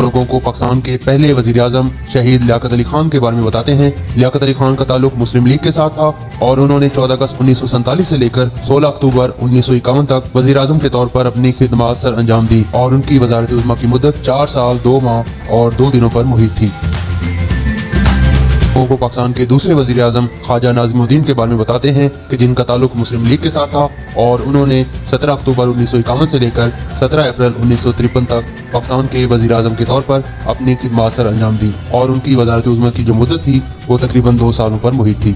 لوگوں کو پاکستان کے پہلے وزیر اعظم شہید لیاقت علی خان کے بارے میں بتاتے ہیں۔ لیاقت علی خان کا تعلق مسلم لیگ کے ساتھ تھا اور انہوں نے 14 اگست 1947 سے لے کر 16 اکتوبر 1951 تک وزیر اعظم کے طور پر اپنی خدمات سر انجام دی اور ان کی وزارت عظمیٰ کی مدت 4 سال 2 ماہ اور 2 دنوں پر محیط تھی۔ کو پاکستان کے دوسرے وزیر اعظم خواجہ ناظم الدین کے بارے میں بتاتے ہیں کہ جن کا تعلق مسلم لیگ کے ساتھ تھا اور انہوں نے 17 اکتوبر 1951 سے لے کر 17 اپریل 1953 تک پاکستان کے وزیر اعظم کے طور پر اپنی خدمات سر انجام دی اور ان کی وزارت عظمیٰ کی جو مدت تھی وہ تقریباً 2 سالوں پر محیط تھی۔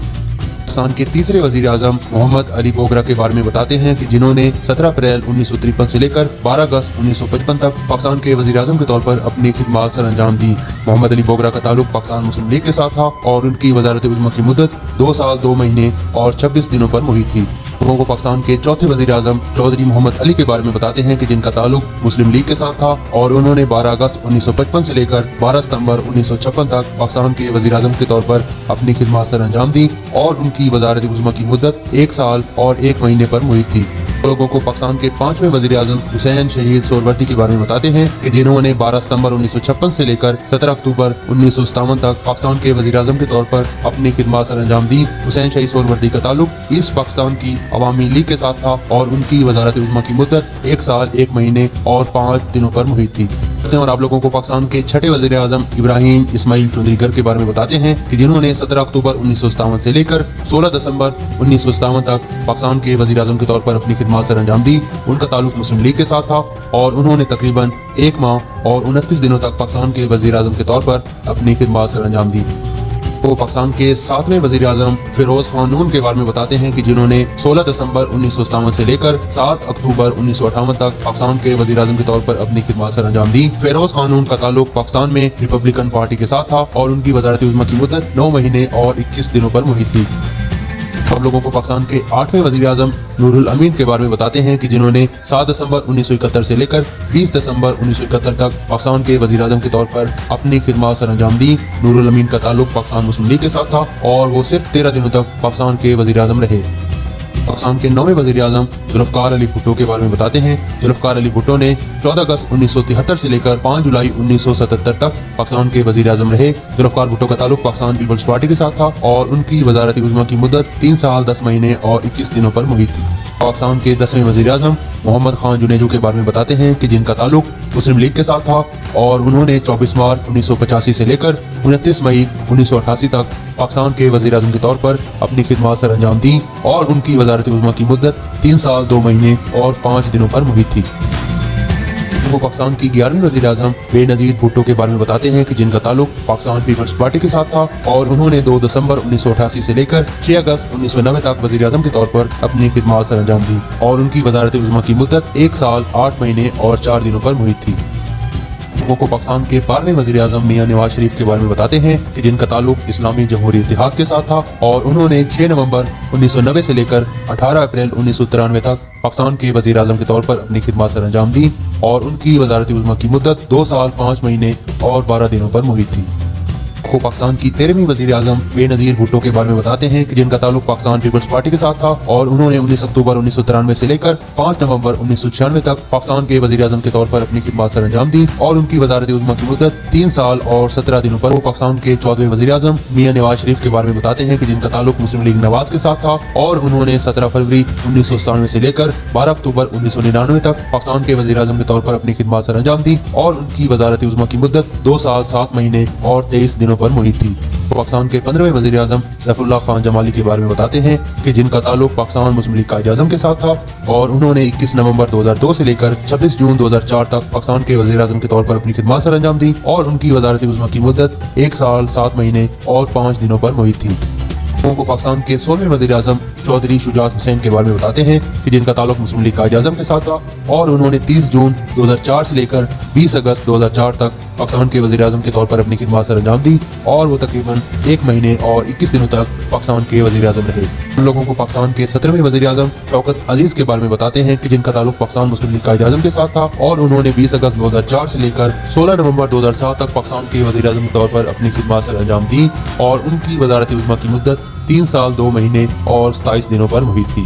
پاکستان کے تیسرے وزیر اعظم محمد علی بوگرا کے بارے میں بتاتے ہیں کہ جنہوں نے 17 اپریل 1953 سے لے کر 12 اگست 1955 تک پاکستان کے وزیر اعظم کے طور پر اپنی خدمات سر انجام دی۔ محمد علی بوگرا کا تعلق پاکستان مسلم لیگ کے ساتھ تھا اور ان کی وزارت عظمیٰ کی مدت 2 سال 2 مہینے اور 26 دنوں پر محیط تھی۔ لوگوں کو پاکستان کے چوتھے وزیر اعظم چودھری محمد علی کے بارے میں بتاتے ہیں کہ جن کا تعلق مسلم لیگ کے ساتھ تھا اور انہوں نے 12 اگست 1955 سے لے کر 12 ستمبر 1956 تک پاکستان کے وزیر اعظم کے طور پر اپنی خدمات سر انجام دی اور ان کی وزارت عظمیٰ کی مدت 1 سال اور 1 مہینے پر محیط تھی۔ لوگوں کو پاکستان کے 5ویں وزیر اعظم حسین شہید سہروردی کے بارے میں بتاتے ہیں کہ جنہوں نے 12 ستمبر 1956 سے لے کر 17 اکتوبر 1957 تک پاکستان کے وزیر اعظم کے طور پر اپنی خدمات سر انجام دی۔ حسین شہید سہروردی کا تعلق ایسٹ پاکستان کی عوامی لیگ کے ساتھ تھا اور ان کی وزارت عظمیٰ کی مدت 1 سال 1 مہینے اور 5 دنوں پر محیط تھی۔ اور آپ لوگوں کو پاکستان کے چھٹے وزیر اعظم ابراہیم اسماعیل چودھری گر کے بارے میں بتاتے ہیں کہ جنہوں نے 17 اکتوبر 1957 سے لے کر 16 دسمبر 1957 تک پاکستان کے وزیر اعظم کے طور پر اپنی خدمات سر انجام دی۔ ان کا تعلق مسلم لیگ کے ساتھ تھا اور انہوں نے تقریباً 1 ماہ اور 29 دنوں تک پاکستان کے وزیر اعظم کے طور پر اپنی خدمات سر انجام دی۔ وہ پاکستان کے 7ویں وزیر اعظم فیروز خان نون کے بارے میں بتاتے ہیں کہ جنہوں نے 16 دسمبر 1957 سے لے کر 7 اکتوبر 1958 تک پاکستان کے وزیر اعظم کے طور پر اپنی خدمات سر انجام دی۔ فیروز خان نون کا تعلق پاکستان میں ریپبلکن پارٹی کے ساتھ تھا اور ان کی وزارت عظمیٰ کی مدت 9 مہینے اور 21 دنوں پر محیط تھی۔ ہم لوگوں کو پاکستان کے 8ویں وزیر اعظم نور الامین کے بارے میں بتاتے ہیں کہ جنہوں نے 7 دسمبر 1971 سے لے کر 20 دسمبر 1971 تک پاکستان کے وزیر اعظم کے طور پر اپنی خدمات سر انجام دی۔ نور الامین کا تعلق پاکستان مسلم لیگ کے ساتھ تھا اور وہ صرف 13 دنوں تک پاکستان کے وزیر اعظم رہے۔ پاکستان کے 9ویں وزیر اعظم ذوالفقار علی بھٹو کے بارے میں بتاتے ہیں۔ ذوالفقار علی بھٹو نے 14 اگست 1973 سے لے کر 5 جولائی 1977 تک پاکستان کے وزیر اعظم رہے۔ ذوالفقار بھٹو کا تعلق پاکستان پیپلز پارٹی کے ساتھ تھا اور ان کی وزارت عظمیٰ کی مدت 3 سال 10 مہینے اور 21 دنوں پر محیط تھی۔ پاکستان کے 10ویں وزیر اعظم محمد خان جنیجو کے بارے میں بتاتے ہیں کہ جن کا تعلق مسلم لیگ کے ساتھ تھا اور انہوں نے 24 مارچ 1985 سے لے کر 29 مئی 1988 تک پاکستان کے وزیر اعظم کے طور پر اپنی خدمات سر انجام دی اور ان کی وزارت عظمیٰ کی مدت 3 سال 2 مہینے اور 5 دنوں پر محیط تھی۔ وہ پاکستان کی 11ویں وزیر اعظم بے نظیر بھٹو کے بارے میں بتاتے ہیں کہ جن کا تعلق پاکستان پیپلز پارٹی کے ساتھ تھا اور انہوں نے 2 دسمبر 1988 سے لے کر 6 اگست 1990 تک وزیر اعظم کے طور پر اپنی خدمات سر انجام دی اور ان کی وزارت عظمیٰ کی مدت 1 سال 8 مہینے اور 4 دنوں پر محیط تھی۔ کو پاکستان کے 12ویں وزیر اعظم میاں نواز شریف کے بارے میں بتاتے ہیں کہ جن کا تعلق اسلامی جمہوری اتحاد کے ساتھ تھا اور انہوں نے 6 نومبر 1990 سے لے کر 18 اپریل 1993 تک پاکستان کے وزیر اعظم کے طور پر اپنی خدمات سر انجام دی اور ان کی وزارت عظمیٰ کی مدت 2 سال 5 مہینے اور 12 دنوں پر محیط تھی۔ کو پاکستان کی 13ویں وزیر اعظم بے نظیر بھٹو کے بارے میں بتاتے ہیں کہ جن کا تعلق پاکستان پیپلز پارٹی کے ساتھ تھا اور انہوں نے 19 اکتوبر 1993 سے لے کر 5 نومبر 1996 تک پاکستان کے وزیر اعظم کے طور پر اپنی خدمات سر انجام دی اور ان کی وزارت عظمیٰ کی مدت 3 سال اور 17 دنوں پر۔ وہ پاکستان کے 14ویں وزیر اعظم میاں نواز شریف کے بارے میں بتاتے ہیں کہ جن کا تعلق مسلم لیگ نواز کے ساتھ تھا اور انہوں نے 17 فروری 1997 سے لے کر 12 اکتوبر 1999 تک پاکستان کے وزیر اعظم کے طور پر اپنی خدمات سر انجام دی اور ان کی وزارت عظمیٰ کی مدت 2 سال 7 مہینے اور 23 دنوں پر محیط تھی۔ پاکستان کے 15ویں وزیر اعظم سیف اللہ خان جمالی کے بارے میں بتاتے ہیں کہ جن کا تعلق پاکستان مسلم لیگ قائد اعظم کے ساتھ تھا اور انہوں نے 21 نومبر 2002 سے لے کر 26 جون 2004 تک پاکستان کے وزیر اعظم کے طور پر اپنی خدمات سر انجام دی اور ان کی وزارت عظمیٰ کی مدت 1 سال 7 مہینے اور 5 دنوں پر محیط تھی۔ کو پاکستان کے 16ویں وزیر اعظم چودھری شجاعت حسین کے بارے میں بتاتے ہیں کہ جن کا تعلق مسلم لیگ قائد اعظم کے ساتھ تھا اور انہوں نے 30 جون 2004 سے لے کر 20 اگست 2004 تک پاکستان کے وزیر اعظم کے طور پر اپنی خدمات سر انجام دی اور وہ تقریباً 1 مہینے اور 21 دنوں تک پاکستان کے وزیر اعظم رہے۔ ہم لوگوں کو پاکستان کے 17ویں وزیر اعظم شوکت عزیز کے بارے میں بتاتے ہیں کہ جن کا تعلق پاکستان مسلم لیگ قائد اعظم کے ساتھ تھا اور انہوں نے 20 اگست 2004 سے لے کر 16 نومبر 2007 تک پاکستان کے وزیر اعظم کے طور پر اپنی خدمات سر انجام دی اور ان کی وزارت عظمیٰ کی مدت 3 سال 2 مہینے اور 27 دنوں پر محیط تھی۔